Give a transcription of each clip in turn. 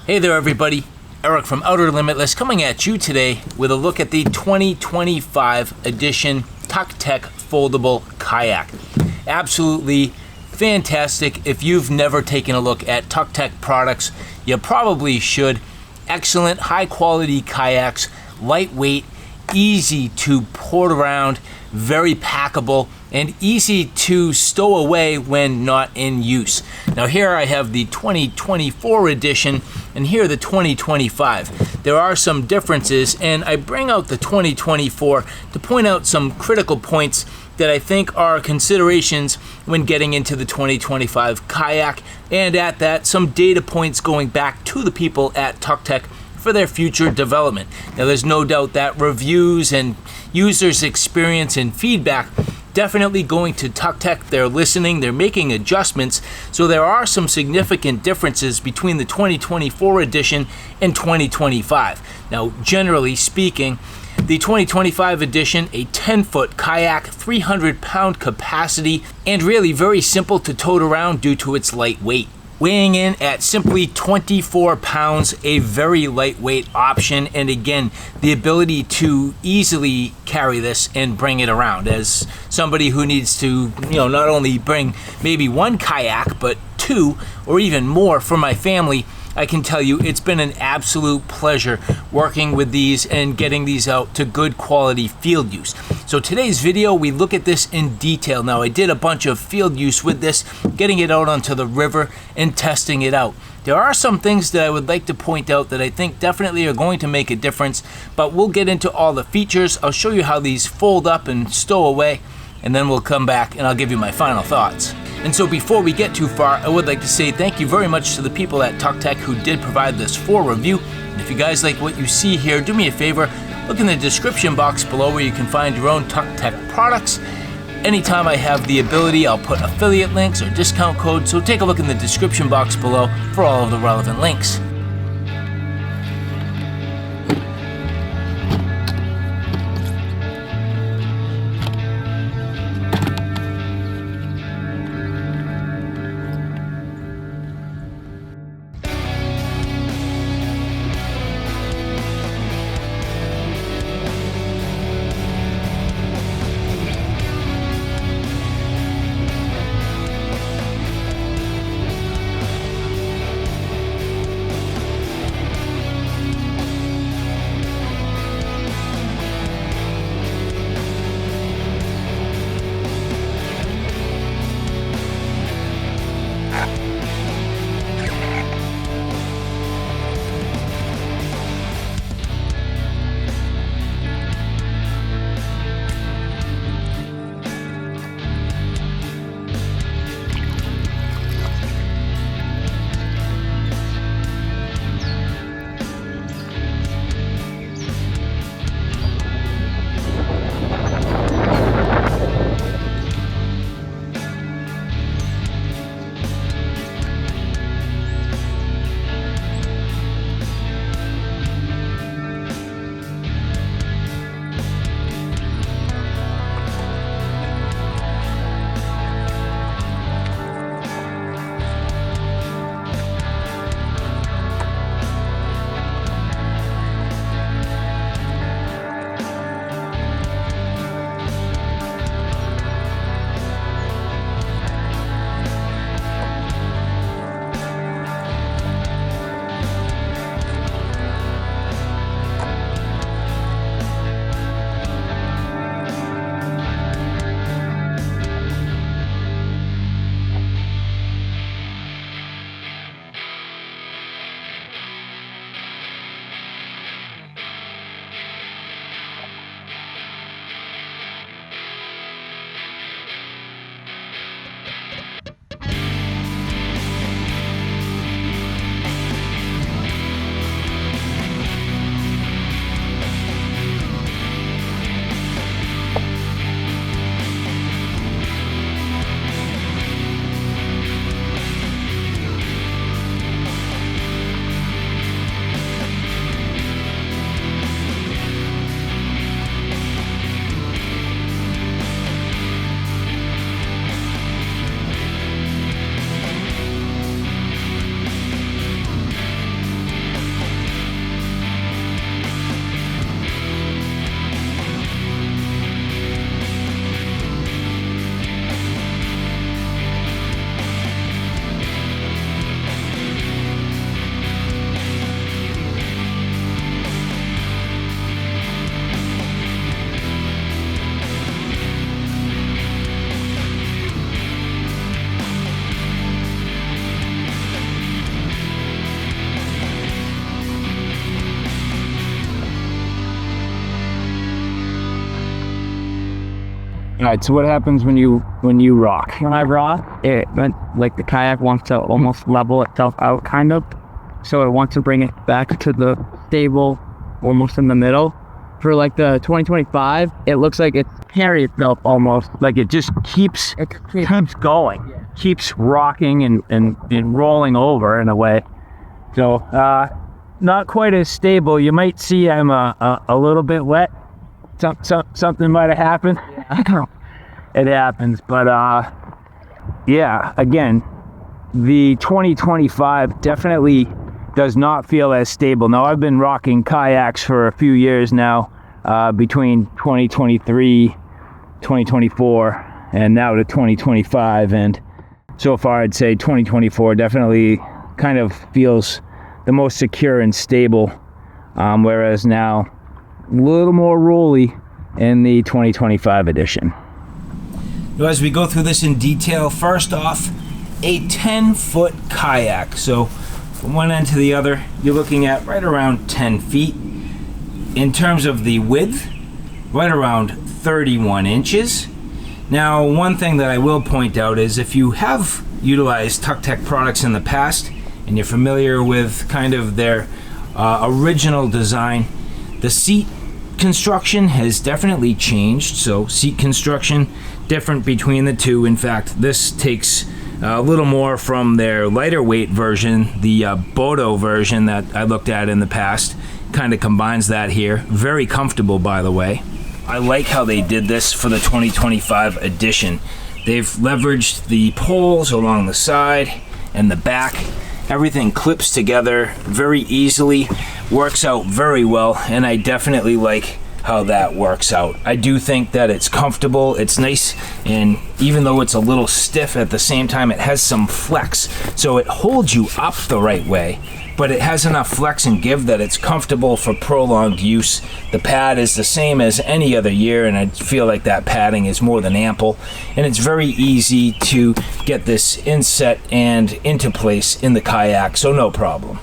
Hey there everybody, Eric from Outer Limitless coming at you today with a look at the 2025 edition Tucktec Foldable Kayak. Absolutely fantastic. If you've never taken a look at Tucktec products, you probably should. Excellent, high quality kayaks, lightweight, easy to port around, very packable, and easy to stow away when not in use. Now here I have the 2024 edition and here the 2025. There are some differences, and I bring out the 2024 to point out some critical points that I think are considerations when getting into the 2025 kayak, and at that, some data points going back to the people at Tucktec for their future development. Now there's no doubt that reviews and users' experience and feedback definitely going to Tucktec. They're listening, they're making adjustments, so there are some significant differences between the 2024 edition and 2025. Now generally speaking, the 2025 edition, a 10-foot kayak, 300-pound capacity, and really very simple to tote around due to its light weight. Weighing in at simply 24 pounds, a very lightweight option, and again, the ability to easily carry this and bring it around. As somebody who needs to, not only bring maybe one kayak, but two or even more for my family, I can tell you it's been an absolute pleasure working with these and getting these out to good quality field use. So today's video, we look at this in detail. Now I did a bunch of field use with this, getting it out onto the river and testing it out. There are some things that I would like to point out that I think definitely are going to make a difference, but we'll get into all the features. I'll show you how these fold up and stow away, and then we'll come back and I'll give you my final thoughts. And so before we get too far, I would like to say thank you very much to the people at Tucktec who did provide this for review. And if you guys like what you see here, do me a favor, look in the description box below where you can find your own Tucktec products. Anytime I have the ability, I'll put affiliate links or discount codes, so take a look in the description box below for all of the relevant links. All right, so what happens when you rock? When I rock, like the kayak wants to almost level itself out, kind of. So it wants to bring it back to the stable, almost in the middle. For like the 2025, it looks like it's carried itself almost. Like it just keeps going, keeps rocking and rolling over in a way. So not quite as stable. You might see I'm a little bit wet. Something might have happened. It happens, but yeah, again, the 2025 definitely does not feel as stable. Now, I've been rocking kayaks for a few years now, between 2023, 2024, and now to 2025, and so far I'd say 2024 definitely kind of feels the most secure and stable, whereas now a little more rolly in the 2025 edition. As we go through this in detail, first off, a 10-foot kayak. So from one end to the other, you're looking at right around 10 feet. In terms of the width, right around 31 inches. Now, one thing that I will point out is if you have utilized Tucktec products in the past and you're familiar with kind of their original design, the seat construction has definitely changed. So seat construction different between the two. In fact, this takes a little more from their lighter weight version, the Bodo version that I looked at in the past. Kind of combines that here. Very comfortable, by the way. I like how they did this for the 2025 edition. They've leveraged the poles along the side and the back. Everything clips together very easily, works out very well, and I definitely like how that works out. I do think that it's comfortable, it's nice, and even though it's a little stiff at the same time, it has some flex, so it holds you up the right way, but it has enough flex and give that it's comfortable for prolonged use. The pad is the same as any other year, and I feel like that padding is more than ample, and it's very easy to get this inset and into place in the kayak, so no problem.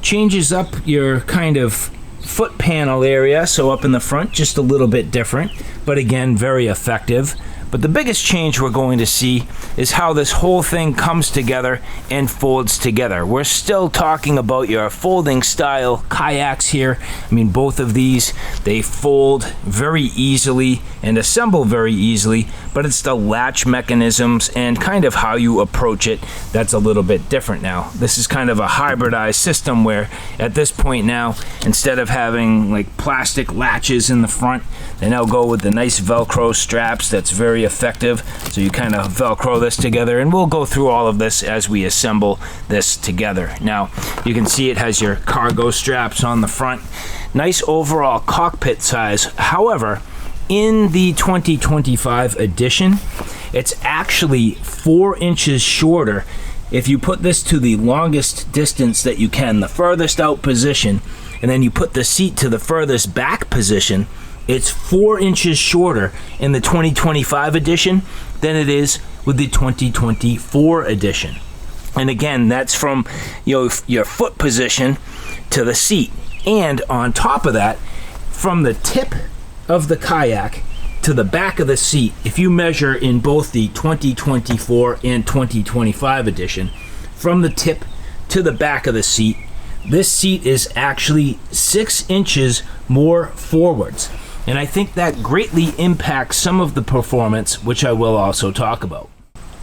Changes up your kind of foot panel area, so up in the front, just a little bit different, but again, very effective. But the biggest change we're going to see is how this whole thing comes together and folds together. We're still talking about your folding style kayaks here. I mean, both of these, they fold very easily and assemble very easily, but it's the latch mechanisms and kind of how you approach it that's a little bit different now. This is kind of a hybridized system where at this point now, instead of having like plastic latches in the front, they now go with the nice Velcro straps that's very effective. So you kind of Velcro this together, and we'll go through all of this as we assemble this together. Now, you can see it has your cargo straps on the front. Nice overall cockpit size. However, in the 2025 edition, it's actually 4 inches shorter. If you put this to the longest distance that you can, the furthest out position, and then you put the seat to the furthest back position, it's 4 inches shorter in the 2025 edition than it is with the 2024 edition. And again, that's from your foot position to the seat. And on top of that, from the tip of the kayak to the back of the seat, if you measure in both the 2024 and 2025 edition, from the tip to the back of the seat, this seat is actually 6 inches more forwards. And I think that greatly impacts some of the performance, which I will also talk about.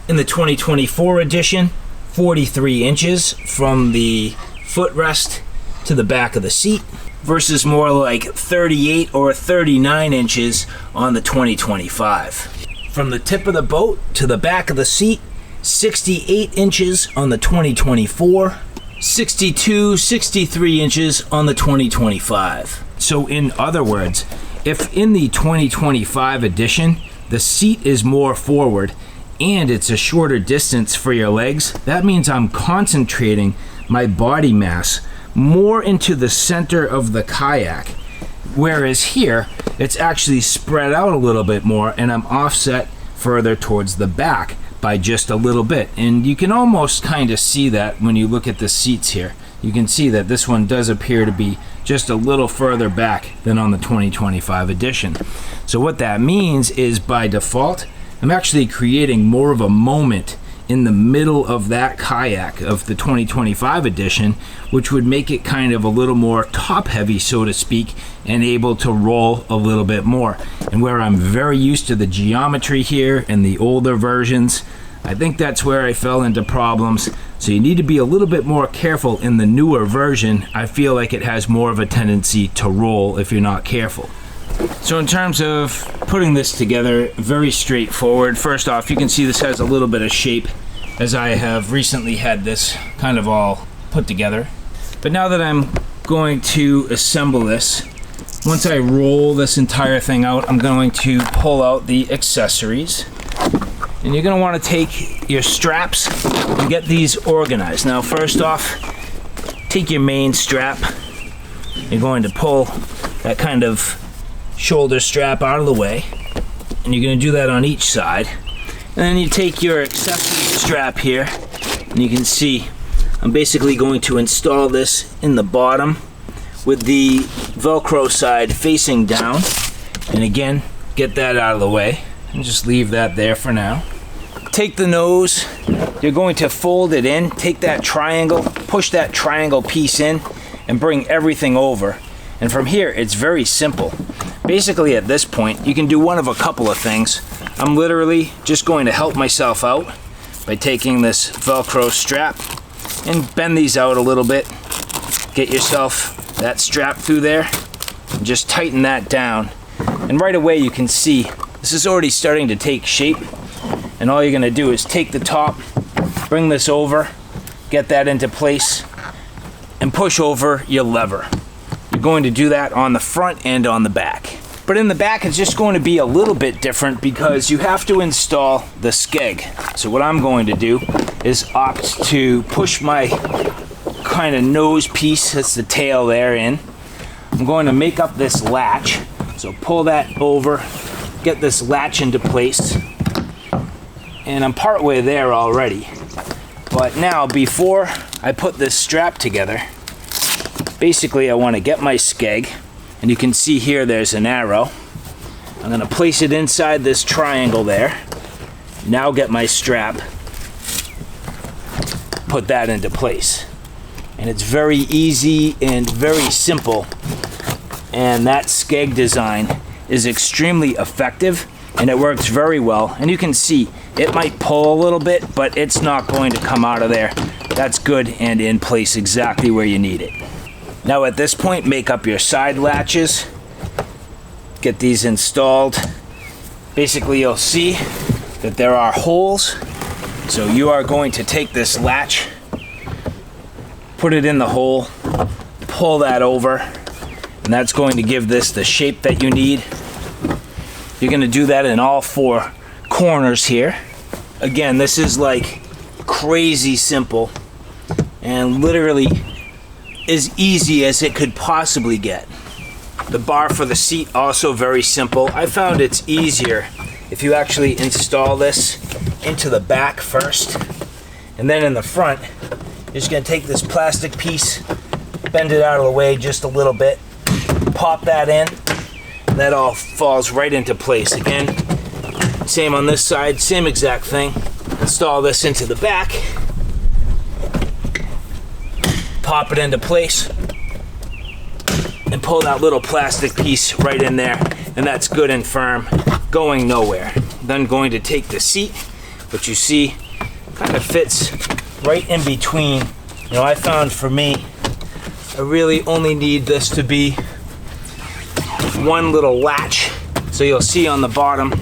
In the 2024 edition, 43 inches from the footrest to the back of the seat versus more like 38 or 39 inches on the 2025. From the tip of the boat to the back of the seat, 68 inches on the 2024, 62, 63 inches on the 2025. So in other words, if in the 2025 edition, the seat is more forward and it's a shorter distance for your legs, that means I'm concentrating my body mass more into the center of the kayak. Whereas here, it's actually spread out a little bit more and I'm offset further towards the back by just a little bit. And you can almost kind of see that when you look at the seats here. you can see that this one does appear to be just a little further back than on the 2025 edition. So what that means is, by default, I'm actually creating more of a moment in the middle of that kayak of the 2025 edition, which would make it kind of a little more top heavy, so to speak, and able to roll a little bit more. And where I'm very used to the geometry here in the older versions, I think that's where I fell into problems. So you need to be a little bit more careful in the newer version. I feel like it has more of a tendency to roll if you're not careful. So in terms of putting this together, very straightforward. First off, you can see this has a little bit of shape, as I have recently had this kind of all put together. But now that I'm going to assemble this, once I roll this entire thing out, I'm going to pull out the accessories. And you're going to want to take your straps and get these organized. Now, first off, take your main strap. You're going to pull that kind of shoulder strap out of the way, and you're going to do that on each side. And then you take your accessory strap here, and you can see I'm basically going to install this in the bottom with the Velcro side facing down. And again, get that out of the way and just leave that there for now. Take the nose, you're going to fold it in, take that triangle, push that triangle piece in, and bring everything over. And from here, it's very simple. Basically, at this point, you can do one of a couple of things. I'm literally just going to help myself out by taking this Velcro strap and bend these out a little bit. Get yourself that strap through there and just tighten that down. And right away, you can see this is already starting to take shape. And all you're going to do is take the top, bring this over, get that into place, and push over your lever. You're going to do that on the front and on the back. But in the back, it's just going to be a little bit different because you have to install the skeg. So what I'm going to do is opt to push my kind of nose piece, that's the tail there, in. I'm going to make up this latch. So pull that over, get this latch into place. And I'm partway there already. But now, before I put this strap together, basically I want to get my skeg, and you can see here there's an arrow. I'm going to place it inside this triangle there. Now get my strap, put that into place. And it's very easy and very simple. And that skeg design is extremely effective, and it works very well. And you can see it might pull a little bit, but it's not going to come out of there. That's good and in place exactly where you need it. Now at this point, make up your side latches. Get these installed. Basically, you'll see that there are holes. So you are going to take this latch, put it in the hole, pull that over, and that's going to give this the shape that you need. You're going to do that in all four corners here. Again, this is like crazy simple and literally as easy as it could possibly get. The bar for the seat, also very simple. I found it's easier if you actually install this into the back first, and then in the front, you're just going to take this plastic piece, bend it out of the way just a little bit, pop that in, and that all falls right into place. Again, same on this side, same exact thing. Install this into the back, pop it into place, and pull that little plastic piece right in there, and that's good and firm, going nowhere. Then going to take the seat, which you see kind of fits right in between. You know, I found for me, I really only need this to be one little latch. So you'll see on the bottom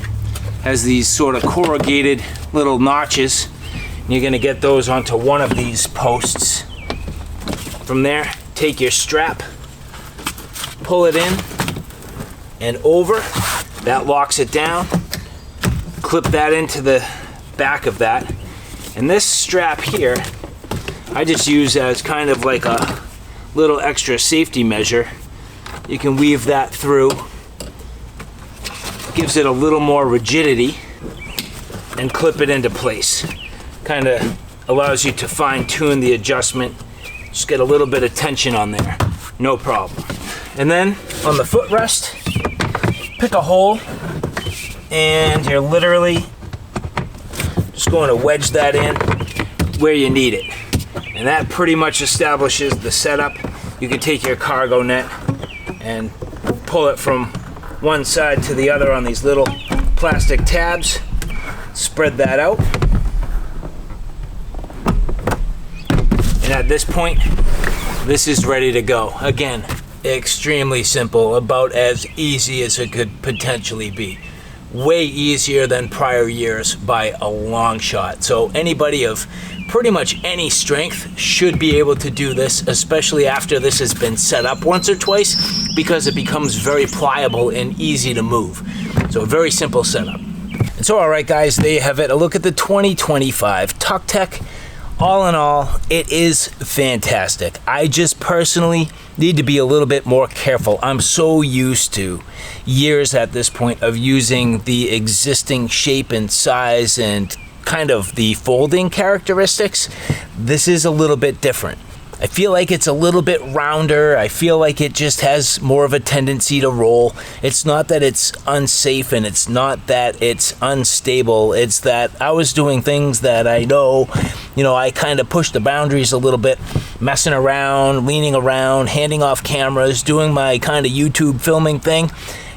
has these sort of corrugated little notches, and you're going to get those onto one of these posts. From there, take your strap, pull it in and over. That locks it down. Clip that into the back of that. And this strap here, I just use as kind of like a little extra safety measure. You can weave that through. Gives it a little more rigidity, and clip it into place. Kind of allows you to fine tune the adjustment Just get a little bit of tension on there, no problem. And then on the footrest, pick a hole, and you're literally just going to wedge that in where you need it. And that pretty much establishes the setup. You can take your cargo net and pull it from one side to the other on these little plastic tabs. Spread that out. And at this point, this is ready to go. Again, extremely simple, about as easy as it could potentially be. Way easier than prior years by a long shot. So anybody of pretty much any strength should be able to do this, especially after this has been set up once or twice, because it becomes very pliable and easy to move. So a very simple setup. And so, all right guys, there you have it. A look at the 2025 Tucktec. All in all, it is fantastic. I just personally need to be a little bit more careful. I'm so used to years at this point of using the existing shape and size and kind of the folding characteristics. This is a little bit different. I feel like it's a little bit rounder. I feel like it just has more of a tendency to roll. It's not that it's unsafe and it's not that it's unstable. It's that I was doing things that I know, I kind of pushed the boundaries a little bit, messing around, leaning around, handing off cameras, doing my kind of YouTube filming thing,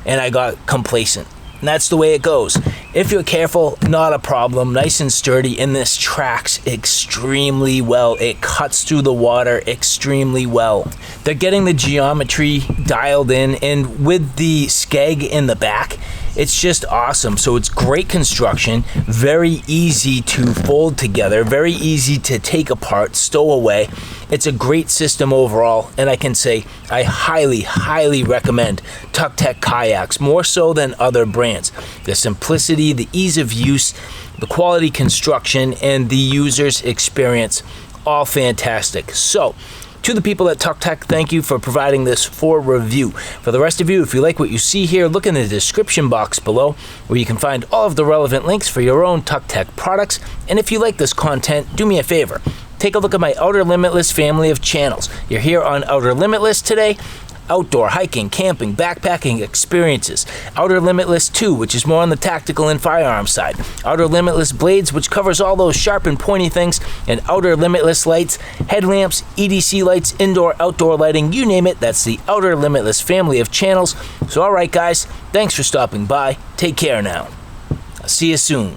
and I got complacent. And that's the way it goes. If you're careful, not a problem. Nice and sturdy, and this tracks extremely well. It cuts through the water extremely well. They're getting the geometry dialed in, and with the skeg in the back, it's just awesome. So it's great construction, very easy to fold together, very easy to take apart, stow away. It's a great system overall, and I can say I highly, highly recommend Tucktec kayaks, more so than other brands. The simplicity, the ease of use, the quality construction, and the user's experience, all fantastic. So, to the people at Tucktec, thank you for providing this for review. For the rest of you, if you like what you see here, look in the description box below where you can find all of the relevant links for your own Tucktec products. And if you like this content, do me a favor. Take a look at my Outer Limitless family of channels. You're here on Outer Limitless today. Outdoor hiking, camping, backpacking experiences. Outer Limitless 2, which is more on the tactical and firearm side. Outer Limitless Blades, which covers all those sharp and pointy things. And Outer Limitless Lights, headlamps, EDC lights, indoor, outdoor lighting, you name it. That's the Outer Limitless family of channels. So all right, guys, thanks for stopping by. Take care now. I'll see you soon.